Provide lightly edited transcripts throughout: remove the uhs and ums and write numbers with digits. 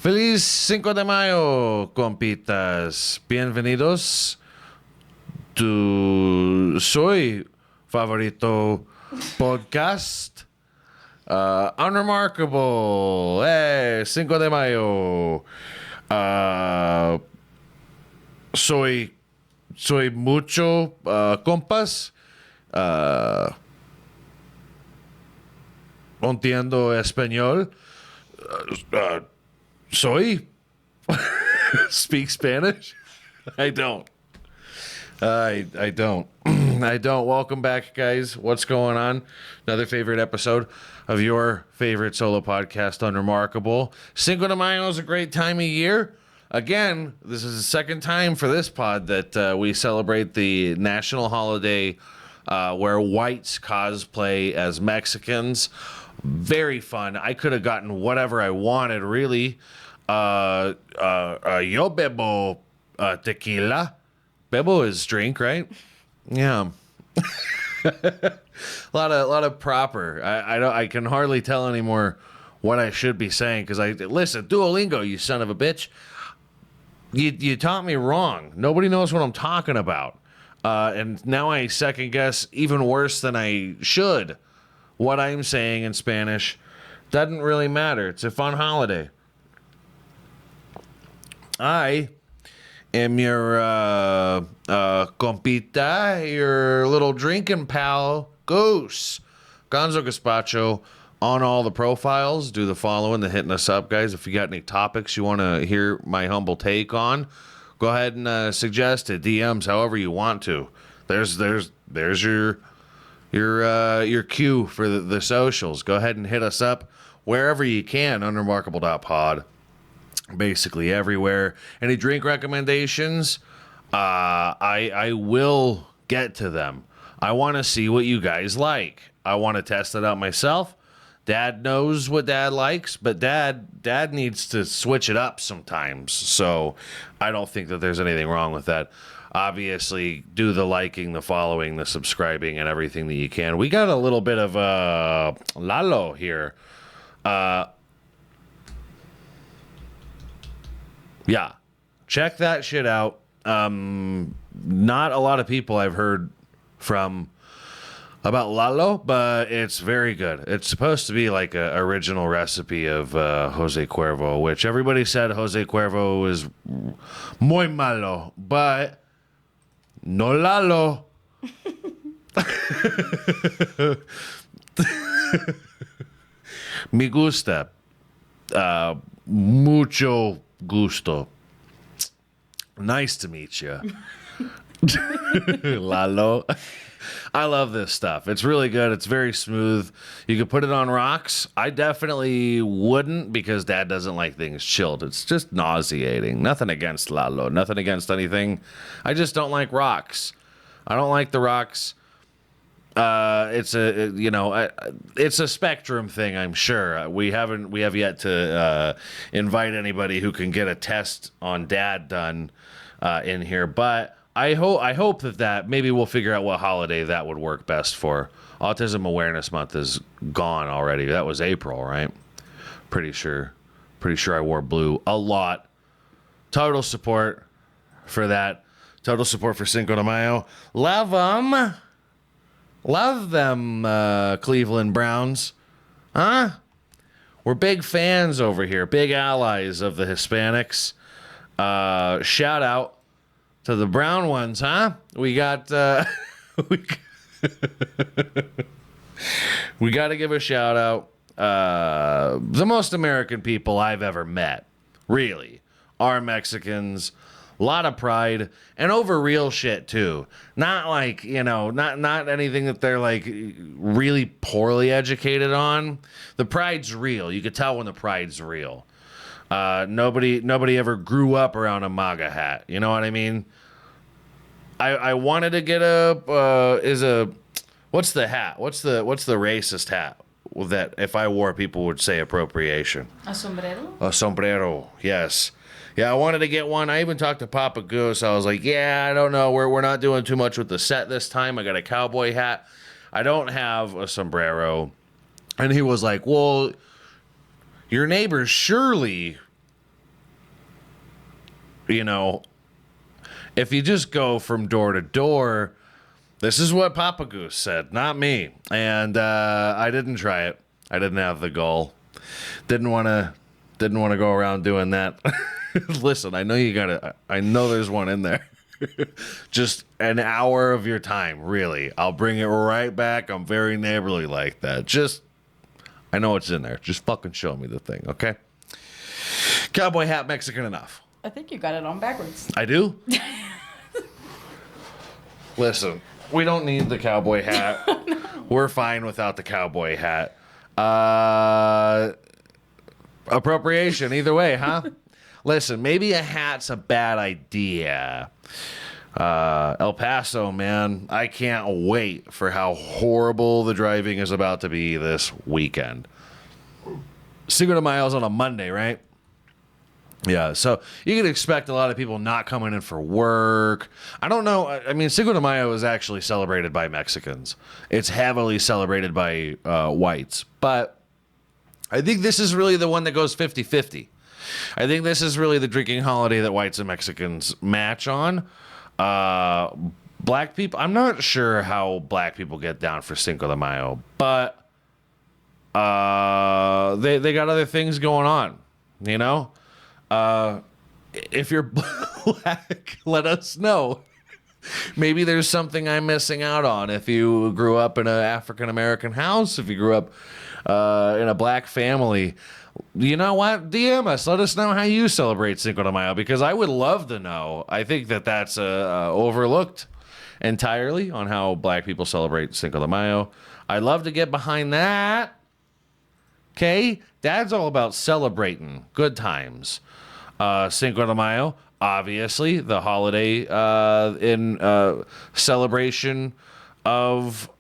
Feliz Cinco de Mayo, compitas. Bienvenidos. Tu soy favorito podcast. Unremarkable. Cinco de Mayo. Soy mucho compas. Entiendo español. Soy speak Spanish. I don't. I don't. I don't. Welcome back, guys. What's going on? Another favorite episode of your favorite solo podcast, Unremarkable. Cinco de Mayo is a great time of year. Again, this is the second time for this pod that we celebrate the national holiday where whites cosplay as Mexicans. Very fun. I could have gotten whatever I wanted, really. Yo bebo tequila. Bebo is drink, right? Yeah. a lot of proper. I can hardly tell anymore what I should be saying because listen, Duolingo, you son of a bitch. You taught me wrong. Nobody knows what I'm talking about. And now I second guess even worse than I should what I'm saying in Spanish. Doesn't really matter. It's a fun holiday. I am your compita, your little drinking pal, Goose. Gonzo Gazpacho on all the profiles. Do the following, the hitting us up, guys. If you got any topics you want to hear my humble take on, go ahead and suggest it. DMs, however you want to. There's your cue for the socials. Go ahead and hit us up wherever you can. Unremarkable.pod. Basically everywhere. Any drink recommendations? I will get to them. I want to see what you guys like. I want to test it out myself. Dad knows what Dad likes, but Dad needs to switch it up sometimes. So I don't think that there's anything wrong with that. Obviously, do the liking, the following, the subscribing, and everything that you can. We got a little bit of Lalo here. Yeah, check that shit out. Not a lot of people I've heard from about Lalo, but it's very good. It's supposed to be like a original recipe of Jose Cuervo, which everybody said Jose Cuervo is muy malo, but no Lalo. Me gusta. Mucho gusto. Nice to meet you. Lalo. I love this stuff. It's really good. It's very smooth. You could put it on rocks. I definitely wouldn't because Dad doesn't like things chilled. It's just nauseating. Nothing against Lalo. Nothing against anything. I just don't like rocks. I don't like the rocks. It's a spectrum thing. I'm sure we have yet to invite anybody who can get a test on Dad done in here, but I hope that maybe we'll figure out what holiday that would work best for. Autism Awareness Month is gone already. That was April, right? Pretty sure I wore blue a lot. Total support for that. Total support for Cinco de Mayo. Love them, Cleveland Browns. Huh? We're big fans over here. Big allies of the Hispanics. Shout out to the brown ones, huh? We got... we got to give a shout out. The most American people I've ever met, really, are Mexicans. A lot of pride and over real shit too. Not like, not anything that they're like really poorly educated on. The pride's real. You could tell when the pride's real. Nobody ever grew up around a MAGA hat. You know what I mean? I wanted to get what's the hat? What's the racist hat that if I wore people would say appropriation? A sombrero? A sombrero, yes. Yeah, I wanted to get one. I even talked to Papa Goose. I was like, yeah, I don't know. We're not doing too much with the set this time. I got a cowboy hat. I don't have a sombrero. And he was like, well, your neighbors surely you know, if you just go from door to door, this is what Papa Goose said, not me. And I didn't try it. I didn't have the goal. Didn't want to go around doing that. Listen, I know there's one in there. Just an hour of your time, really. I'll bring it right back. I'm very neighborly like that. I know it's in there. Just fucking show me the thing, okay? Cowboy hat, Mexican enough. I think you got it on backwards. I do? Listen, we don't need the cowboy hat. No. We're fine without the cowboy hat. Appropriation, either way, huh? Listen, maybe a hat's a bad idea. El Paso, man, I can't wait for how horrible the driving is about to be this weekend. Cinco de Mayo's on a Monday, right? Yeah, so you can expect a lot of people not coming in for work. I don't know. I mean, Cinco de Mayo is actually celebrated by Mexicans. It's heavily celebrated by whites. But I think this is really the one that goes 50-50. I think this is really the drinking holiday that whites and Mexicans match on. Black people, I'm not sure how black people get down for Cinco de Mayo, but they got other things going on, you know? If you're black, let us know. Maybe there's something I'm missing out on. If you grew up in an African-American house, if you grew up in a black family, you know what? DM us. Let us know how you celebrate Cinco de Mayo, because I would love to know. I think that's overlooked entirely on how black people celebrate Cinco de Mayo. I'd love to get behind that. Okay? Dad's all about celebrating good times. Cinco de Mayo, obviously, the holiday in celebration of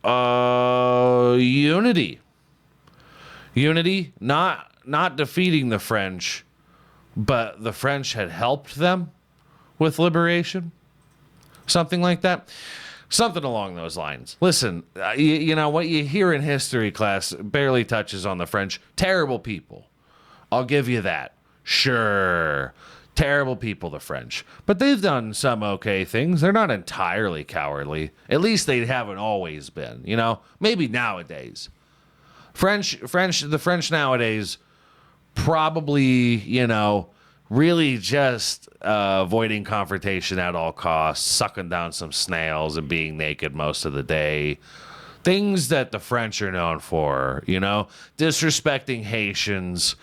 unity. Unity, not defeating the French, but the French had helped them with liberation. Something like that. Something along those lines. Listen, you know, what you hear in history class barely touches on the French. Terrible people. I'll give you that. Sure. Terrible people, the French. But they've done some okay things. They're not entirely cowardly. At least they haven't always been, you know? Maybe nowadays. The French nowadays probably, you know, really just avoiding confrontation at all costs, sucking down some snails and being naked most of the day. Things that the French are known for, you know, disrespecting Haitians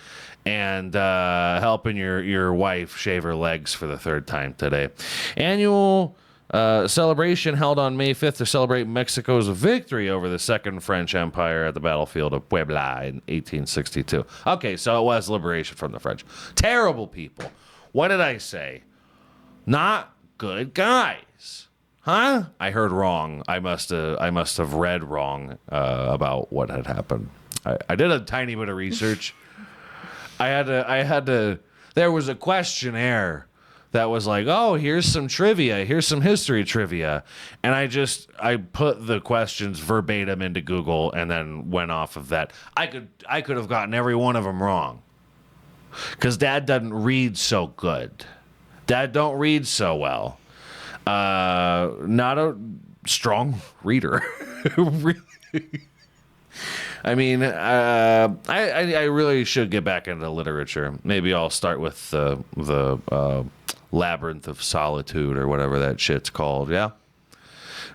and helping your wife shave her legs for the third time today. Annual celebration held on May 5th to celebrate Mexico's victory over the Second French Empire at the battlefield of Puebla in 1862. Okay, so it was liberation from the French. Terrible people. What did I say? Not good guys. Huh? I heard wrong. I must have read wrong about what had happened. I did a tiny bit of research. I had to. There was a questionnaire that was like, oh, here's some trivia, here's some history trivia, and I put the questions verbatim into Google and then went off of that. I could have gotten every one of them wrong, because Dad doesn't read so good. Dad don't read so well. Not a strong reader, really. I mean, I really should get back into literature. Maybe I'll start with the Labyrinth of Solitude or whatever that shit's called. Yeah,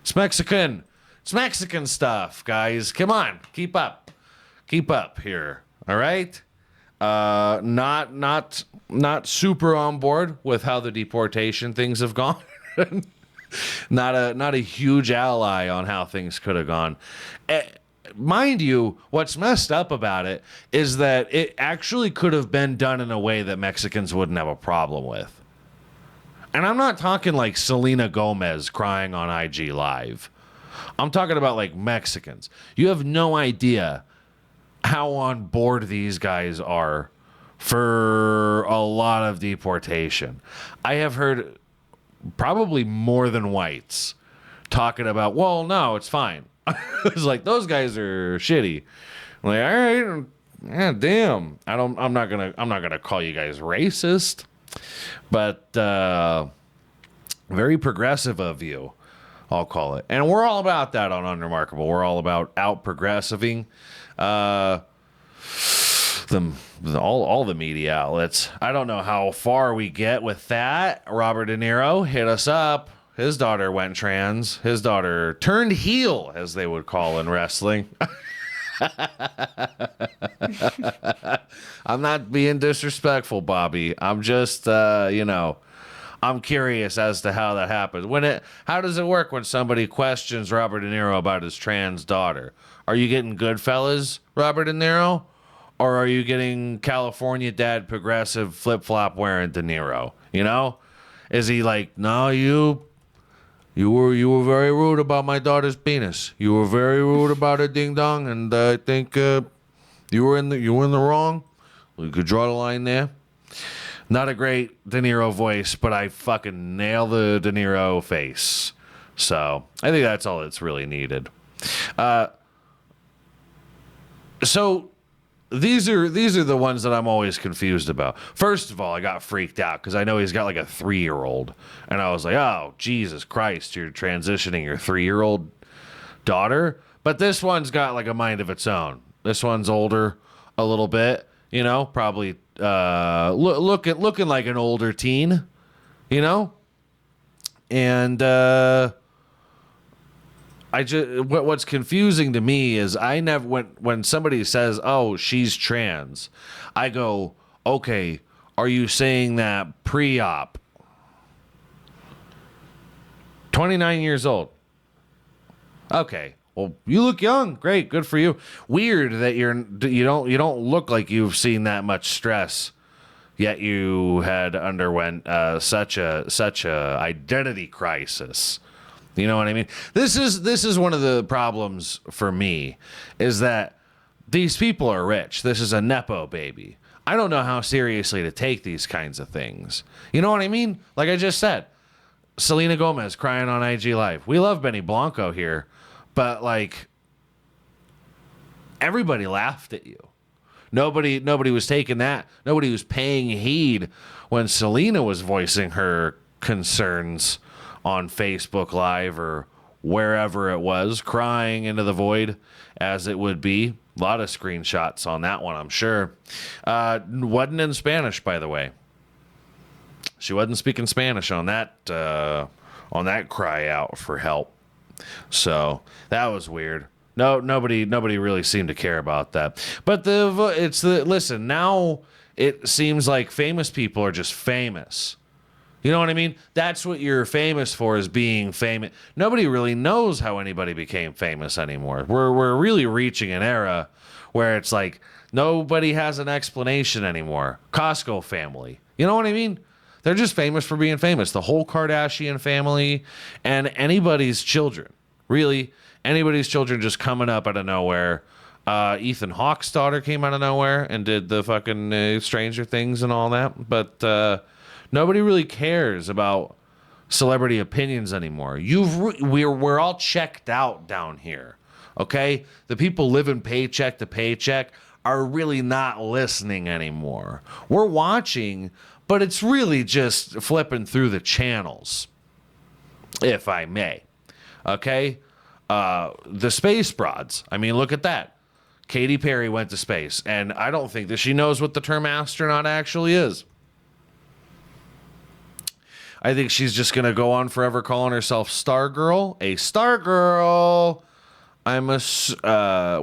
it's Mexican. It's Mexican stuff, guys. Come on, keep up here. All right. Not super on board with how the deportation things have gone. Not a huge ally on how things could have gone. Mind you, what's messed up about it is that it actually could have been done in a way that Mexicans wouldn't have a problem with. And I'm not talking like Selena Gomez crying on IG Live. I'm talking about like Mexicans. You have no idea how on board these guys are for a lot of deportation. I have heard probably more than whites talking about, well, no, it's fine. It's like, those guys are shitty. I'm like, all right, yeah, damn. I'm not gonna call you guys racist. But very progressive of you, I'll call it. And we're all about that on Unremarkable. We're all about out progressiving. All the media outlets. I don't know how far we get with that. Robert De Niro hit us up. His daughter went trans. His daughter turned heel, as they would call in wrestling. I'm not being disrespectful, Bobby. I'm just, I'm curious as to how that happens. How does it work when somebody questions Robert De Niro about his trans daughter? Are you getting Goodfellas, Robert De Niro? Or are you getting California dad progressive flip-flop wearing De Niro? You know? Is he like, no, you were very rude about my daughter's penis. You were very rude about her ding dong, and I think you were in the wrong. We could draw the line there. Not a great De Niro voice, but I fucking nail the De Niro face. So I think that's all that's really needed. So these are the ones that I'm always confused about. First of all, I got freaked out because I know he's got like a 3-year-old, and I was like, "Oh, Jesus Christ, you're transitioning your 3-year-old daughter." But this one's got like a mind of its own. This one's older a little bit, probably looking like an older teen, and what's confusing to me is I never when somebody says, "Oh, she's trans," I go, "Okay, are you saying that pre-op?" 29 years old. Okay. Well, you look young. Great, good for you. Weird that you don't look like you've seen that much stress, yet you had underwent such a identity crisis. You know what I mean? This is one of the problems for me, is that these people are rich. This is a Nepo baby. I don't know how seriously to take these kinds of things. You know what I mean? Like I just said, Selena Gomez crying on IG Live. We love Benny Blanco here, but like everybody laughed at you. Nobody was taking that. Nobody was paying heed when Selena was voicing her concerns on Facebook Live or wherever it was, crying into the void, as it would be. A lot of screenshots on that one, I'm sure. Wasn't in Spanish, by the way. She wasn't speaking Spanish on that cry out for help. So that was weird. No, nobody really seemed to care about that. But listen, now it seems like famous people are just famous. You know what I mean? That's what you're famous for, is being famous. Nobody really knows how anybody became famous anymore. We're really reaching an era where it's like nobody has an explanation anymore. Costco family. You know what I mean? They're just famous for being famous. The whole Kardashian family and anybody's children. Really, anybody's children just coming up out of nowhere. Ethan Hawke's daughter came out of nowhere and did the fucking Stranger Things and all that. But nobody really cares about celebrity opinions anymore. We're all checked out down here, okay? The people living paycheck to paycheck are really not listening anymore. We're watching, but it's really just flipping through the channels, if I may, okay? The space broads. I mean, look at that. Katy Perry went to space, and I don't think that she knows what the term astronaut actually is. I think she's just going to go on forever calling herself Stargirl. A Stargirl.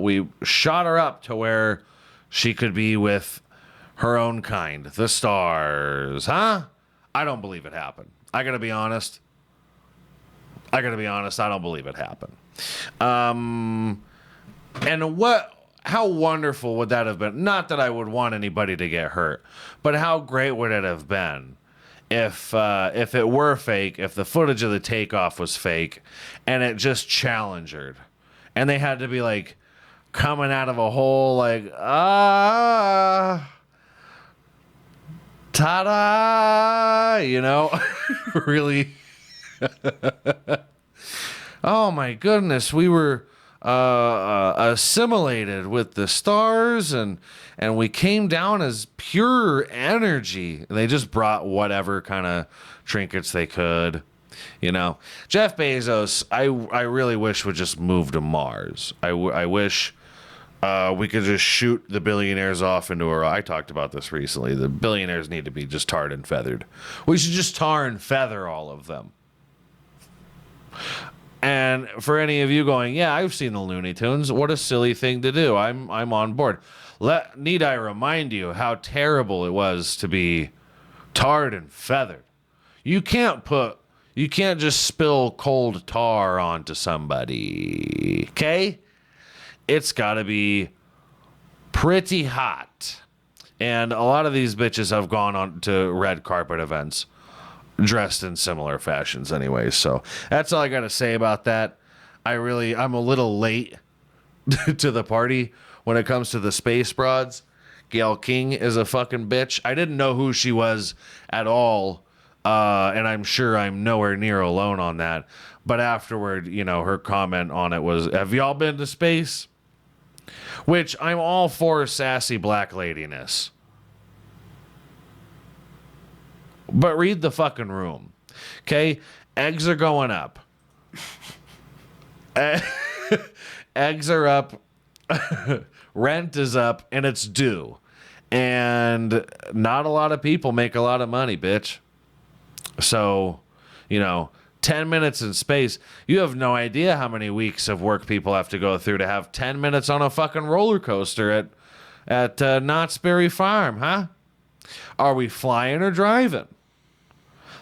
We shot her up to where she could be with her own kind. The stars. Huh? I don't believe it happened. I got to be honest. I don't believe it happened. And how wonderful would that have been? Not that I would want anybody to get hurt, but how great would it have been if it were fake, if the footage of the takeoff was fake, and it just challenged her, and they had to be like coming out of a hole like ta-da, really. Oh my goodness, assimilated with the stars, and we came down as pure energy. They just brought whatever kind of trinkets they could. You know, Jeff Bezos, I really wish would just move to Mars. I wish we could just shoot the billionaires off into a... I talked about this recently. The billionaires need to be just tarred and feathered. We should just tar and feather all of them. And for any of you going, yeah, I've seen the Looney Tunes. What a silly thing to do. I'm on board. Need I remind you how terrible it was to be tarred and feathered? You can't just spill cold tar onto somebody, okay? It's got to be pretty hot. And a lot of these bitches have gone on to red carpet events dressed in similar fashions anyway. So that's all I got to say about that. I'm a little late to the party when it comes to the space broads. Gail King is a fucking bitch. I didn't know who she was at all. And I'm sure I'm nowhere near alone on that. But afterward, you know, her comment on it was, have y'all been to space? Which I'm all for sassy black ladiness. But read the fucking room. Okay? Eggs are going up. Eggs are up. Rent is up, and it's due. And not a lot of people make a lot of money, bitch. So, you know, 10 minutes in space, you have no idea how many weeks of work people have to go through to have 10 minutes on a fucking roller coaster at Knott's Berry Farm, huh? Are we flying or driving?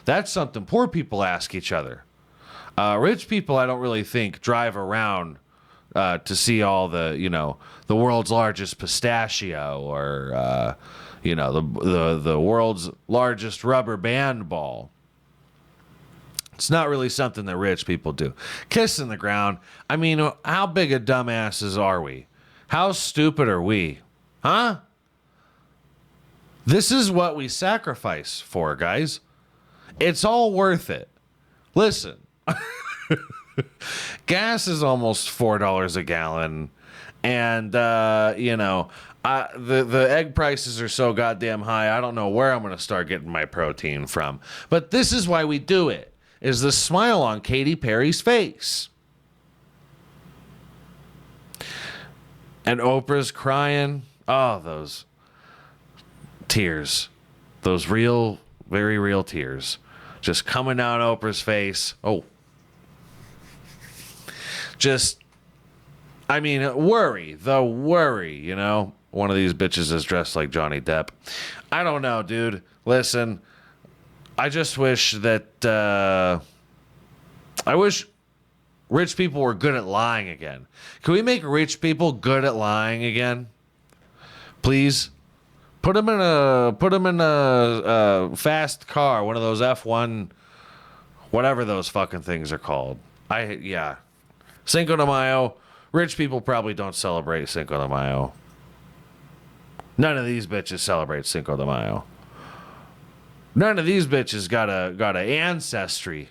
That's something poor people ask each other. Rich people, I don't really think, drive around to see all the, you know, the world's largest pistachio or, you know, the world's largest rubber band ball. It's not really something that rich people do. Kissing the ground. I mean, how big of dumbasses are we? How stupid are we? Huh? This is what we sacrifice for, guys. It's all worth it. Listen. Gas is almost $4 a gallon. And, you know, the egg prices are so goddamn high, I don't know where I'm going to start getting my protein from. But this is why we do it. Is the smile on Katy Perry's face. And Oprah's crying. Oh, those tears. Those real, very real tears. Just coming down Oprah's face. Oh. Just, I mean, worry, you know? One of these bitches is dressed like Johnny Depp. I don't know, dude. Listen, I just wish that, I wish rich people were good at lying again. Can we make rich people good at lying again? Please? Put them in a fast car, one of those F1, whatever those fucking things are called. Yeah. Cinco de Mayo. Rich people probably don't celebrate Cinco de Mayo. None of these bitches celebrate Cinco de Mayo. None of these bitches got a ancestry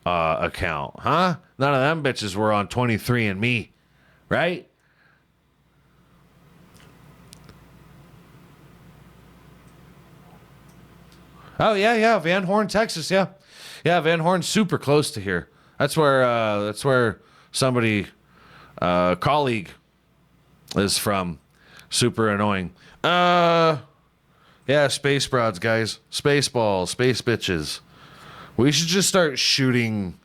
account, huh? None of them bitches were on 23andMe, right? Oh yeah, Van Horn, Texas, yeah. Van Horn's super close to here. That's where somebody colleague is from. Super annoying. Yeah, space broads, guys. Space balls, space bitches. We should just start shooting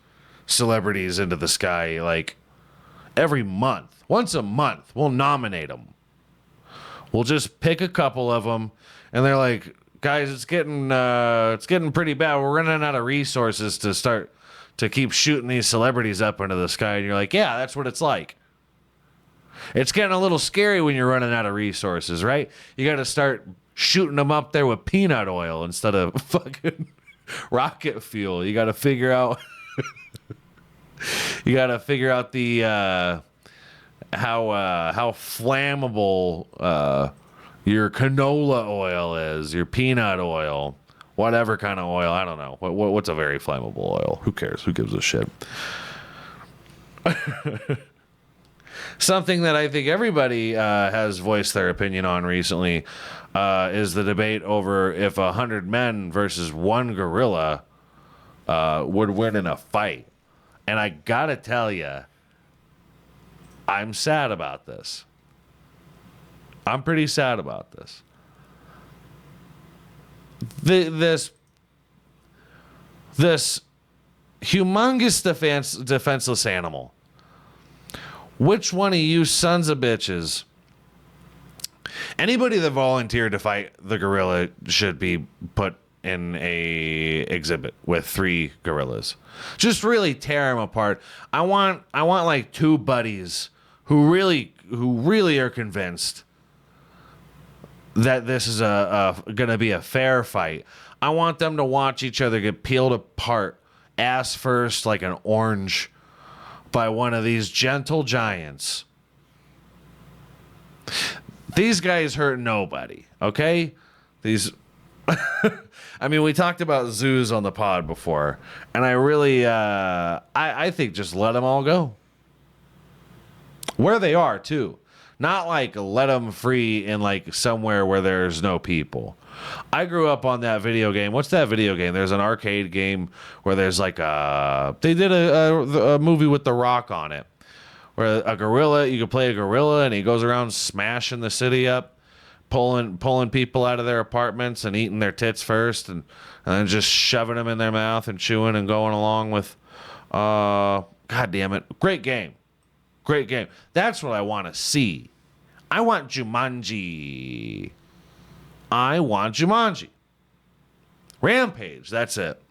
celebrities into the sky like every month. Once a month, we'll nominate them. We'll just pick a couple of them, and they're like, guys, it's getting pretty bad. We're running out of resources to keep shooting these celebrities up into the sky. And you're like, yeah, that's what it's like. It's getting a little scary when you're running out of resources, right? You got to start shooting them up there with peanut oil instead of fucking rocket fuel. You got to figure out the how flammable your canola oil is, your peanut oil, whatever kind of oil. I don't know. What's a very flammable oil? Who cares? Who gives a shit? Something that I think everybody has voiced their opinion on recently is the debate over if 100 men versus one gorilla would win in a fight. And I gotta tell you, I'm sad about this. I'm pretty sad about this. This humongous defenseless animal. Which one of you sons of bitches? Anybody that volunteered to fight the gorilla should be put in a exhibit with 3 gorillas. Just really tear them apart. I want like 2 buddies who really are convinced that this is gonna be a fair fight. I want them to watch each other get peeled apart, ass first, like an orange, by one of these gentle giants. These guys hurt nobody, okay? These, I mean, we talked about zoos on the pod before, and I really, I think just let them all go. Where they are, too. Not like let them free in like somewhere where there's no people. I grew up on that video game. What's that video game? There's an arcade game where there's like they did a movie with The Rock on it, where a gorilla, you could play a gorilla and he goes around smashing the city up, pulling people out of their apartments and eating their tits first, and then just shoving them in their mouth and chewing and going along with, God damn it, great game. Great game. That's what I want to see. I want Jumanji. Rampage. That's it.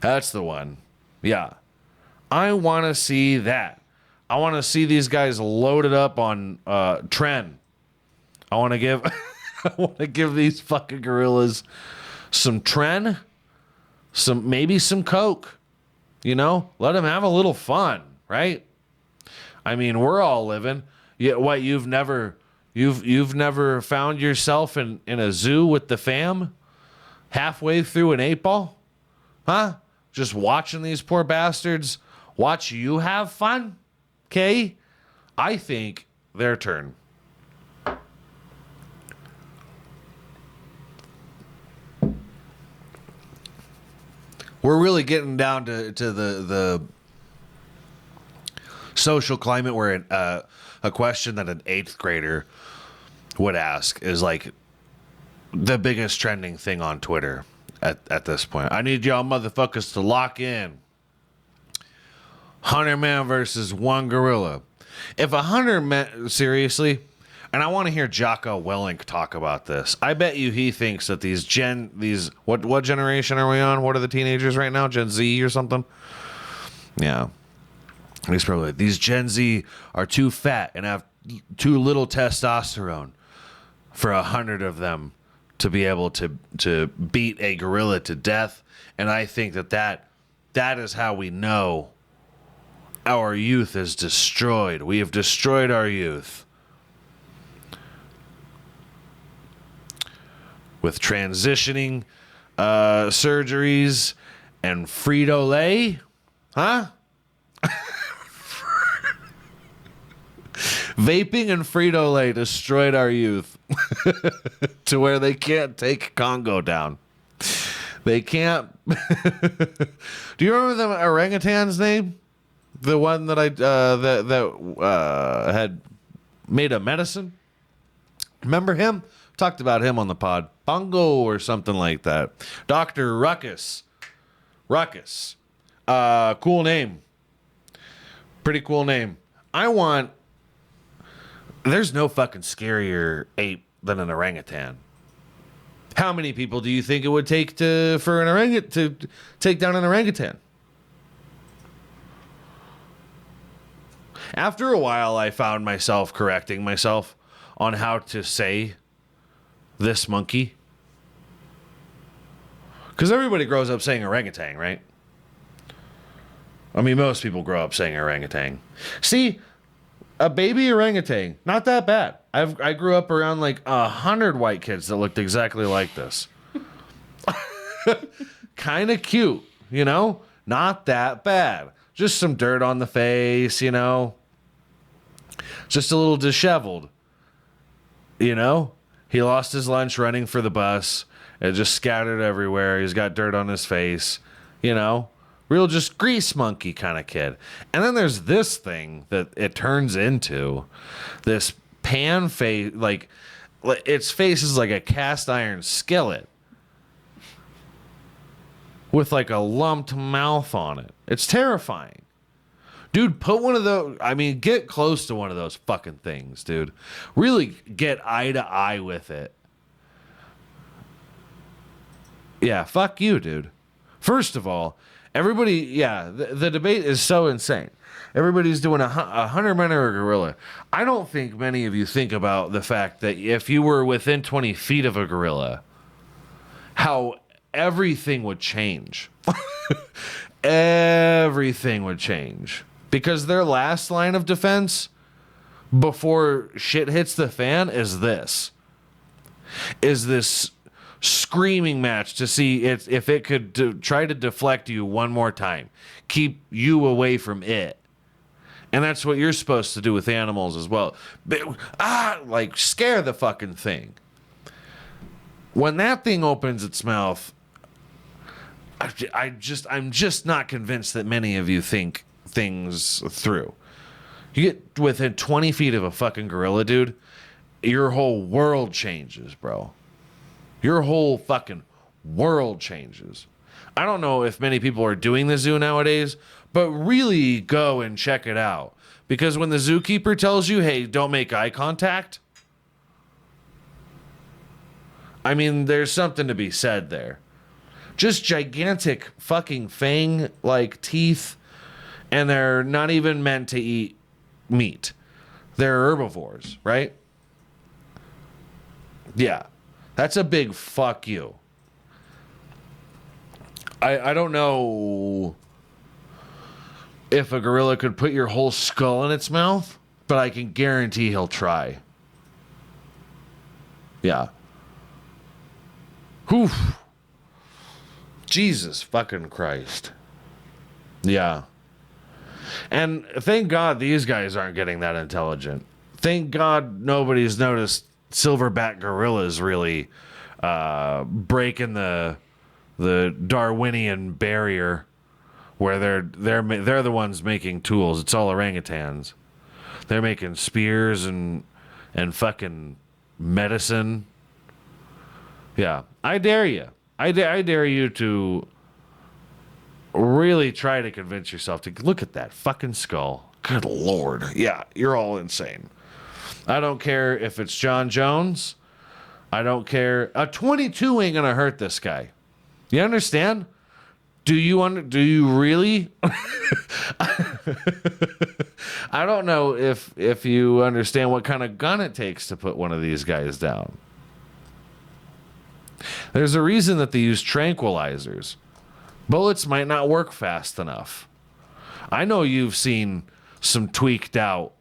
That's the one. Yeah. I want to see that. I want to see these guys loaded up on Tren. I want to give I want to give these fucking gorillas some Tren, maybe some Coke. You know? Let them have a little fun, right? I mean, we're all living. Yeah, what, you've never found yourself in a zoo with the fam halfway through an 8-ball? Huh? Just watching these poor bastards watch you have fun? Okay? I think their turn. We're really getting down to the social climate where a question that an 8th grader would ask is like the biggest trending thing on Twitter at this point. I need y'all motherfuckers to lock in. 100 man versus 1 gorilla. If 100 men, seriously, and I want to hear Jocko Willink talk about this. I bet you he thinks that what generation are we on? What are the teenagers right now? Gen Z or something? Yeah. He's probably like, these Gen Z are too fat and have too little testosterone for 100 of them to be able to beat a gorilla to death. And I think that is how we know our youth is destroyed. We have destroyed our youth. With transitioning surgeries and Frito-Lay. Huh? Vaping and Frito-Lay destroyed our youth to where they can't take Congo down. They can't. Do you remember the orangutan's name? The one that had made a medicine? Remember him? Talked about him on the pod. Bongo or something like that. Dr. Ruckus. Cool name. Pretty cool name. There's no fucking scarier ape than an orangutan. How many people do you think it would take for an orangutan to take down an orangutan? After a while, I found myself correcting myself on how to say this monkey. Because everybody grows up saying orangutan, right? I mean, most people grow up saying orangutan. See, a baby orangutan, not that bad. I grew up around like 100 white kids that looked exactly like this. Kind of cute, you know? Not that bad. Just some dirt on the face, you know? Just a little disheveled. You know? He lost his lunch running for the bus. It just scattered everywhere. He's got dirt on his face. You know? Real just grease monkey kind of kid. And then there's this thing that it turns into. This pan face, like its face is like a cast iron skillet with like a lumped mouth on it. It's terrifying. Dude, put one of those, I mean, get close to one of those fucking things, dude. Really get eye to eye with it. Yeah, fuck you, dude. First of all, everybody, yeah, the debate is so insane. Everybody's doing a 100-man or a gorilla. I don't think many of you think about the fact that if you were within 20 feet of a gorilla, how everything would change. Everything would change. Because their last line of defense before shit hits the fan is this. Is this screaming match to see if it could try to deflect you one more time. Keep you away from it. And that's what you're supposed to do with animals as well. Like scare the fucking thing. When that thing opens its mouth, I'm just not convinced that many of you think things through. You get within 20 feet of a fucking gorilla, dude, your whole world changes, bro. Your whole fucking world changes. I don't know if many people are doing the zoo nowadays, but really go and check it out. Because when the zookeeper tells you, hey, don't make eye contact, I mean, there's something to be said there. Just gigantic fucking fang-like teeth, and they're not even meant to eat meat. They're herbivores, right? Yeah. That's a big fuck you. I don't know if a gorilla could put your whole skull in its mouth, but I can guarantee he'll try. Yeah. Whew. Jesus fucking Christ. Yeah. And thank God these guys aren't getting that intelligent. Thank God nobody's noticed silverback gorillas really breaking the Darwinian barrier where they're the ones making tools. It's all orangutans. They're making spears and fucking medicine. Yeah, I dare you. I dare you to really try to convince yourself to look at that fucking skull. Good Lord. Yeah, you're all insane. I don't care if it's John Jones. I don't care. A 22 ain't gonna hurt this guy. You understand? Do you really? I don't know if you understand what kind of gun it takes to put one of these guys down. There's a reason that they use tranquilizers. Bullets might not work fast enough. I know you've seen some tweaked out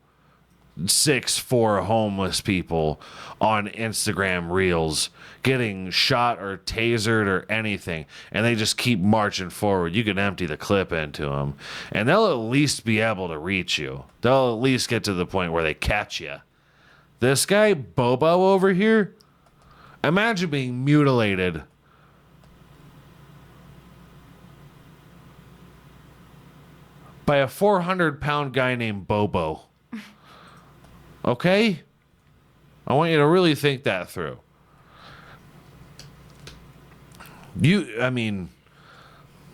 6'4" homeless people on Instagram reels getting shot or tasered or anything, and they just keep marching forward. You can empty the clip into them, and they'll at least be able to reach you. They'll at least get to the point where they catch you. This guy, Bobo over here, imagine being mutilated by a 400-pound guy named Bobo. Okay? I want you to really think that through. I mean,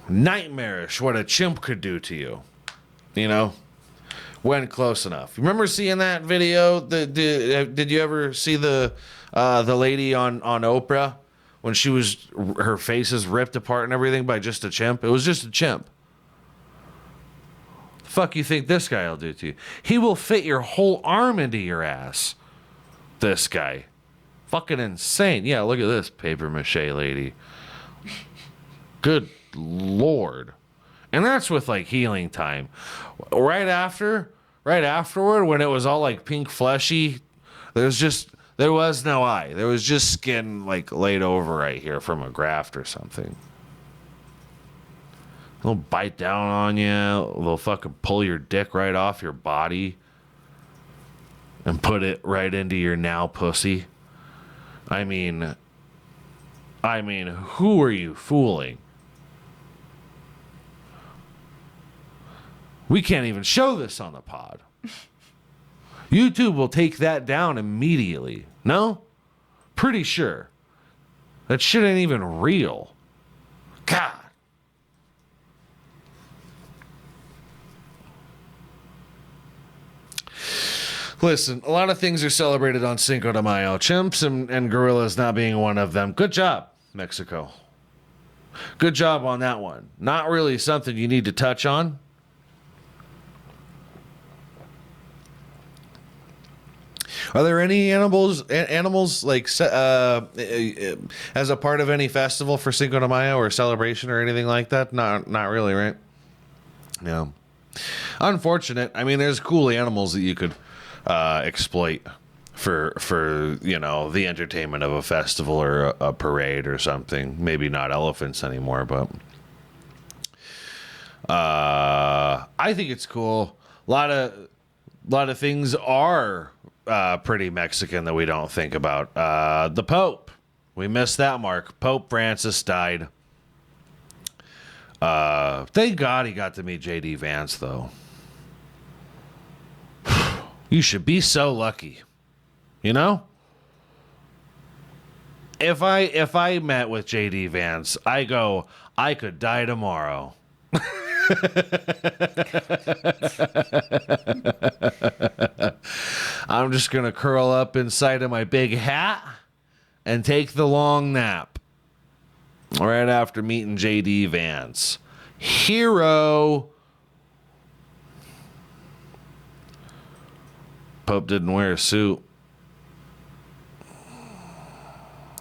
nightmarish what a chimp could do to you. You know? When close enough. Remember seeing that video? Did you ever see the lady on Oprah when her face is ripped apart and everything by just a chimp? It was just a chimp. The fuck you think this guy will do to you? He will fit your whole arm into your ass. This guy. Fucking insane. Yeah, look at this paper mache lady. Good Lord. And that's with like healing time. Right afterward, when it was all like pink fleshy, there was no eye. There was just skin like laid over right here from a graft or something. They'll bite down on you. They'll fucking pull your dick right off your body. and put it right into your now pussy. I mean, who are you fooling? We can't even show this on the pod. YouTube will take that down immediately. No? Pretty sure. That shit ain't even real. God. Listen, a lot of things are celebrated on Cinco de Mayo. Chimps and gorillas not being one of them. Good job, Mexico. Good job on that one. Not really something you need to touch on. Are there any animals like as a part of any festival for Cinco de Mayo or celebration or anything like that? Not really, right? Yeah. Unfortunate. I mean, there's cool animals that you could exploit for the entertainment of a festival or a parade or something. Maybe not elephants anymore, but I think it's cool. A lot of things are pretty Mexican that we don't think about. The Pope, we missed that mark. Pope Francis died. Thank God he got to meet JD Vance, though. You should be so lucky, you know. If I met with JD Vance, I could die tomorrow. I'm just going to curl up inside of my big hat and take the long nap right after meeting JD Vance. Hero. Pope didn't wear a suit.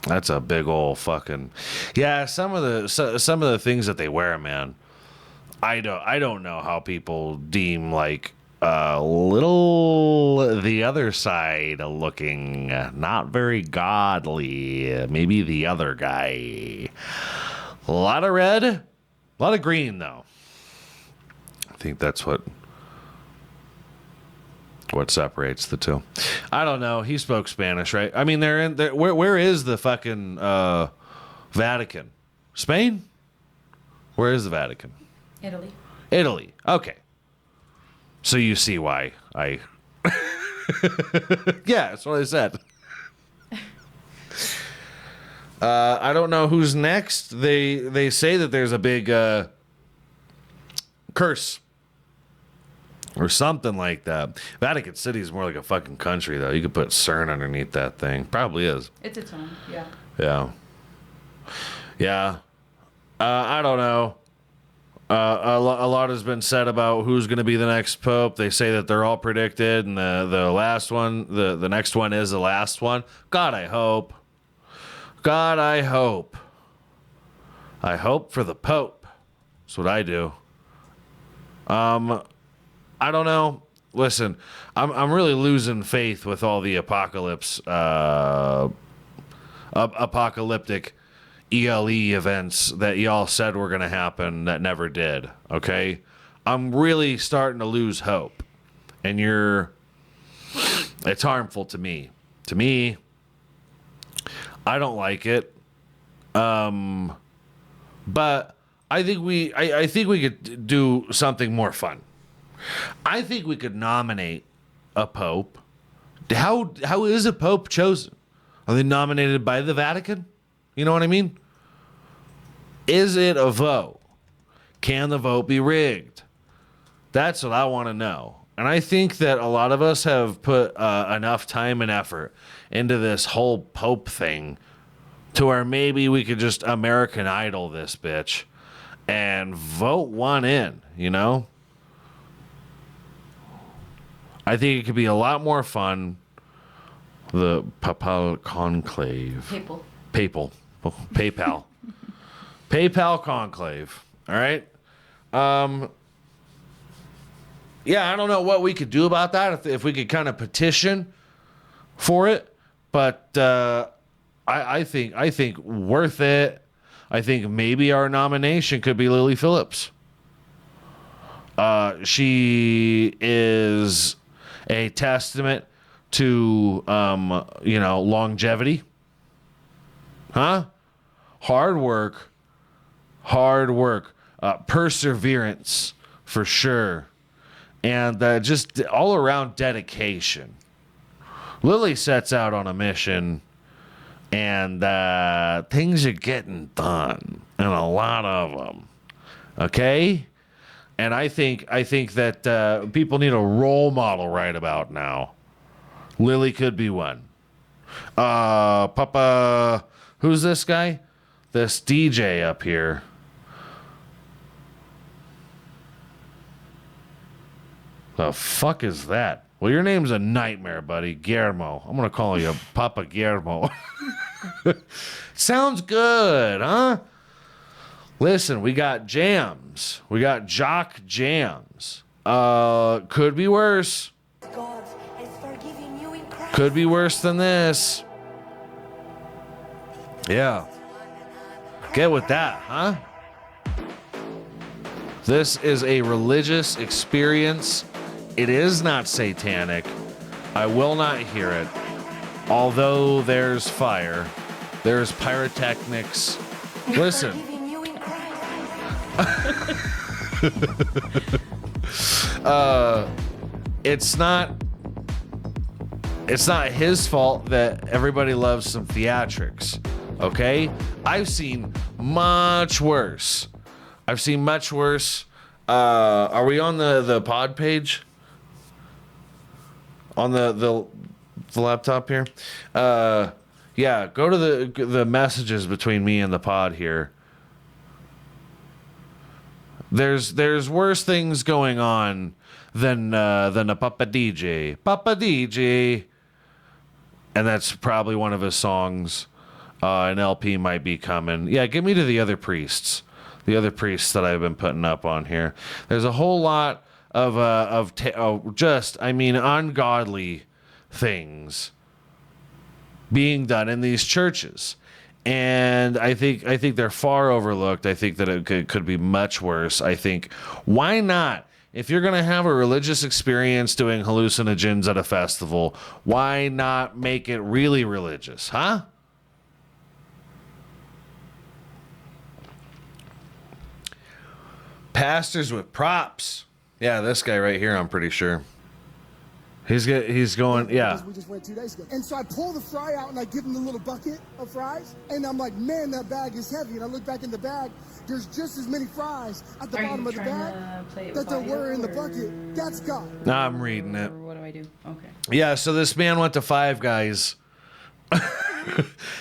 That's a big old fucking... Yeah, some of the things that they wear, man. I don't know how people deem like little the other side looking not very godly. Maybe the other guy. A lot of red, a lot of green though. I think that's what separates the two. I don't know. He spoke Spanish, right? I mean, they're in there. Where is the fucking Vatican? Spain? Where is the Vatican? Italy. Okay. So you see why I... Yeah, that's what I said. I don't know who's next. They say that there's a big curse or something like that. Vatican City is more like a fucking country, though. You could put CERN underneath that thing. Probably is. It's its own, yeah. Yeah. I don't know. A lot has been said about who's going to be the next pope. They say that they're all predicted, and the last one, the next one is the last one. God, I hope. I hope for the pope. That's what I do. I don't know. Listen, I'm really losing faith with all the apocalyptic ELE events that y'all said were going to happen that never did, okay? I'm really starting to lose hope. And it's harmful to me. To me, I don't like it. But I think we could do something more fun. I think we could nominate a pope. How is a pope chosen? Are they nominated by the Vatican? You know what I mean? Is it a vote? Can the vote be rigged? That's what I want to know. And I think that a lot of us have put enough time and effort into this whole Pope thing to where maybe we could just American Idol this bitch and vote one in, you know? I think it could be a lot more fun. The Papal Conclave. Papal. PayPal. PayPal Conclave. All right. Yeah, I don't know what we could do about that if we could kind of petition for it, but I think worth it. I think maybe our nomination could be Lily Phillips. She is a testament to, longevity? Huh? Hard work, perseverance for sure. And just all around dedication. Lily sets out on a mission, and things are getting done, and a lot of them. Okay? And I think that people need a role model right about now. Lily could be one. Papa, who's this guy? This DJ up here. The fuck is that? Well, your name's a nightmare, buddy. Guillermo. I'm going to call you Papa Guillermo. Sounds good, huh? Listen, we got jams. We got jock jams. Could be worse. Could be worse than this. Yeah. Get with that, huh? This is a religious experience. It is not satanic. I will not hear it. Although there's fire, there's pyrotechnics. Listen. It's not his fault that everybody loves some theatrics. Okay? I've seen much worse. Are we on the pod page? On the laptop here? Yeah, go to the messages between me and the pod here. There's worse things going on than a Papa DJ. Papa DJ. And that's probably one of his songs. An LP might be coming. Yeah, get me to the other priests. The other priests that I've been putting up on here. There's a whole lot of ungodly things being done in these churches. And I think they're far overlooked. I think that it could be much worse. I think, why not? If you're going to have a religious experience doing hallucinogens at a festival, why not make it really religious, huh? Pastors with props. Yeah, this guy right here, I'm pretty sure. He's going, yeah. We just went 2 days ago. And so I pull the fry out and I give him the little bucket of fries. And I'm like, man, that bag is heavy. And I look back in the bag. There's just as many fries at the bottom of the bag that there were in the bucket. That's God. Nah, I'm reading it. What do I do? Okay. Yeah, so this man went to Five Guys.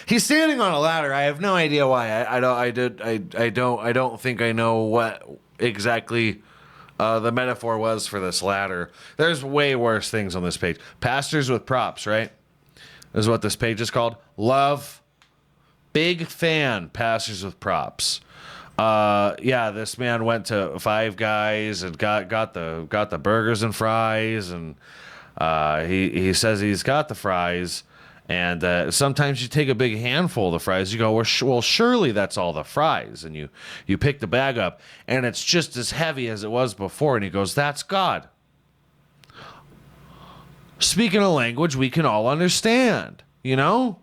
He's standing on a ladder. I have no idea why. I don't think I know what exactly the metaphor was for this ladder. There's way worse things on this page. Pastors with props, right? Is what this page is called. Love. Big fan. Pastors with props. Yeah, this man went to Five Guys and got the burgers and fries, and he says he's got the fries. And sometimes you take a big handful of the fries. You go, well, surely that's all the fries. And you pick the bag up, and it's just as heavy as it was before. And he goes, that's God. Speaking a language we can all understand, you know?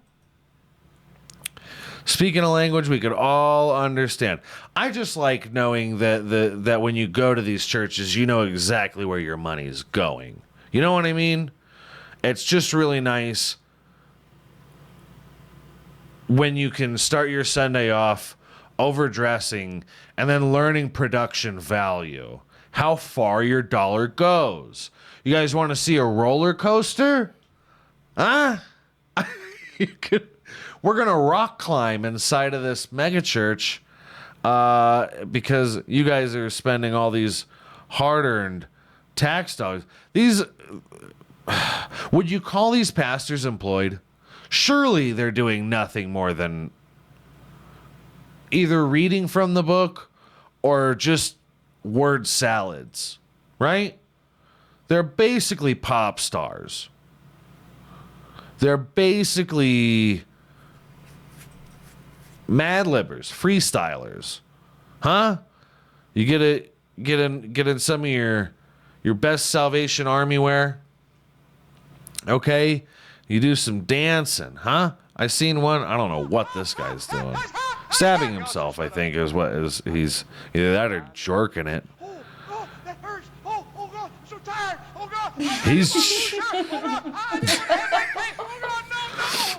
Speaking a language we could all understand. I just like knowing that when you go to these churches, you know exactly where your money's going. You know what I mean? It's just really nice when you can start your Sunday off overdressing and then learning production value, how far your dollar goes. You guys want to see a roller coaster? Huh? We're going to rock climb inside of this megachurch because you guys are spending all these hard-earned tax dollars. Would you call these pastors employed? Surely they're doing nothing more than either reading from the book or just word salads, right? They're basically pop stars. They're basically Mad Libbers, freestylers. Huh? You get in some of your best Salvation Army wear. Okay? You do some dancing, huh? I seen one. I don't know what this guy's doing. Stabbing himself, I think, is what is he's either that or jerking it. Oh, that hurts. Oh, God, I'm so tired. Oh, God. He's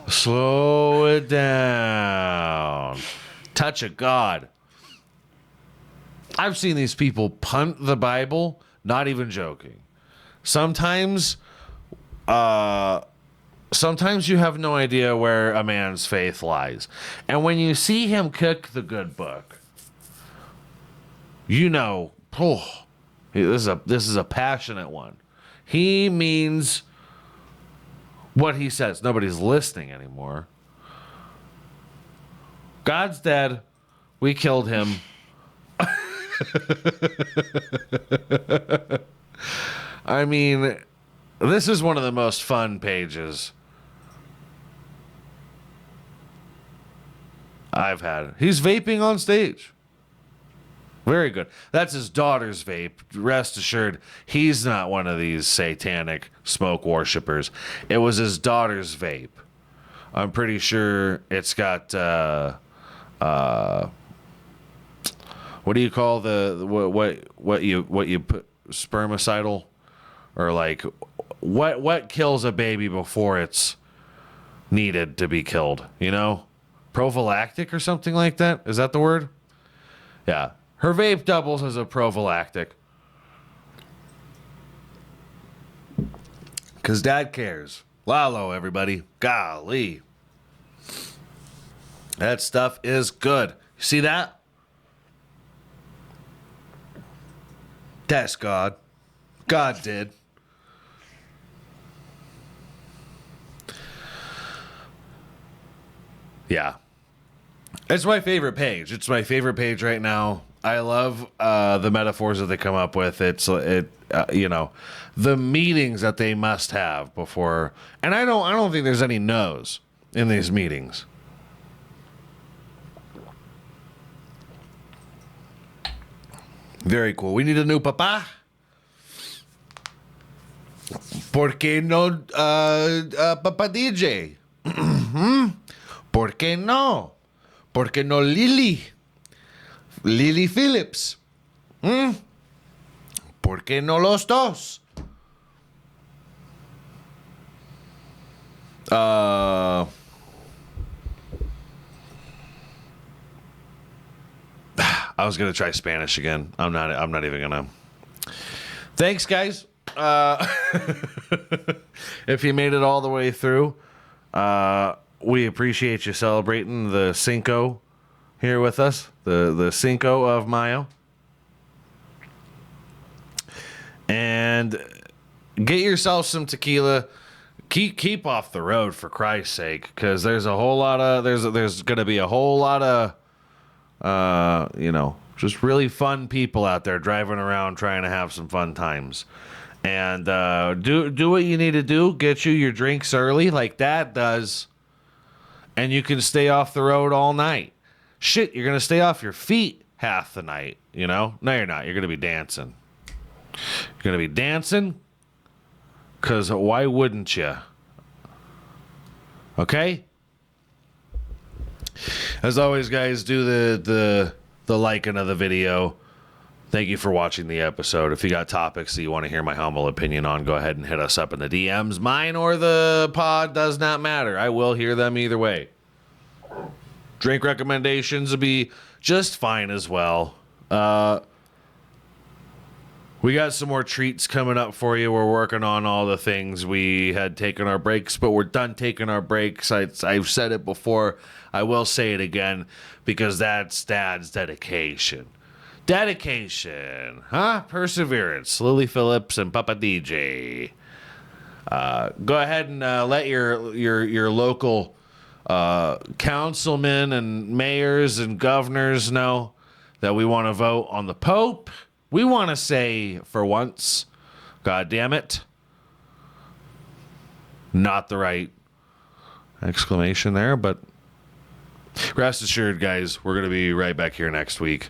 slow it down. Touch of God. I've seen these people punt the Bible, not even joking. Sometimes you have no idea where a man's faith lies. And when you see him cook the good book, you know, oh, this is a passionate one. He means what he says. Nobody's listening anymore. God's dead. We killed him. I mean, this is one of the most fun pages I've had. He's vaping on stage. Very good. That's his daughter's vape. Rest assured, he's not one of these satanic smoke worshipers. It was his daughter's vape. I'm pretty sure it's got what do you call what you put, spermicidal, or like what kills a baby before it's needed to be killed, you know? Prophylactic or something like that? Is that the word? Yeah. Her vape doubles as a prophylactic. Because Dad cares. Lalo, everybody. Golly. That stuff is good. You see that? That's God. God did. Yeah. It's my favorite page. It's my favorite page right now. I love the metaphors that they come up with. You know, the meetings that they must have before. And I don't think there's any no's in these meetings. Very cool. We need a new papa. ¿Por qué no Papa DJ? ¿Por qué no? ¿Por qué no Lily? Lily Phillips. ¿Por qué no los dos? I was gonna try Spanish again. I'm not even gonna. Thanks, guys. If you made it all the way through, we appreciate you celebrating the Cinco here with us, the Cinco of Mayo. And get yourself some tequila. Keep off the road, for Christ's sake, because there's a whole lot of there's going to be a whole lot of just really fun people out there driving around trying to have some fun times. And do what you need to do. Get you your drinks early, like Dad does, and you can stay off the road all night. Shit, you're going to stay off your feet half the night, you know? No, you're not. You're going to be dancing. You're going to be dancing, because why wouldn't you? Okay? As always, guys, do the liking of the video. Thank you for watching the episode. If you got topics that you want to hear my humble opinion on, go ahead and hit us up in the DMs. Mine or the pod does not matter. I will hear them either way. Drink recommendations will be just fine as well. We got some more treats coming up for you. We're working on all the things. We had taken our breaks, but we're done taking our breaks. I've said it before. I will say it again, because that's Dad's dedication. Dedication, huh? Perseverance. Lily Phillips and Papa DJ. Go ahead and let your local councilmen and mayors and governors know that we want to vote on the Pope. We want to say, for once, God damn it, not the right exclamation there, but rest assured, guys, we're going to be right back here next week.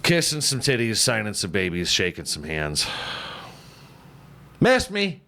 Kissing some titties, signing some babies, shaking some hands. Miss me.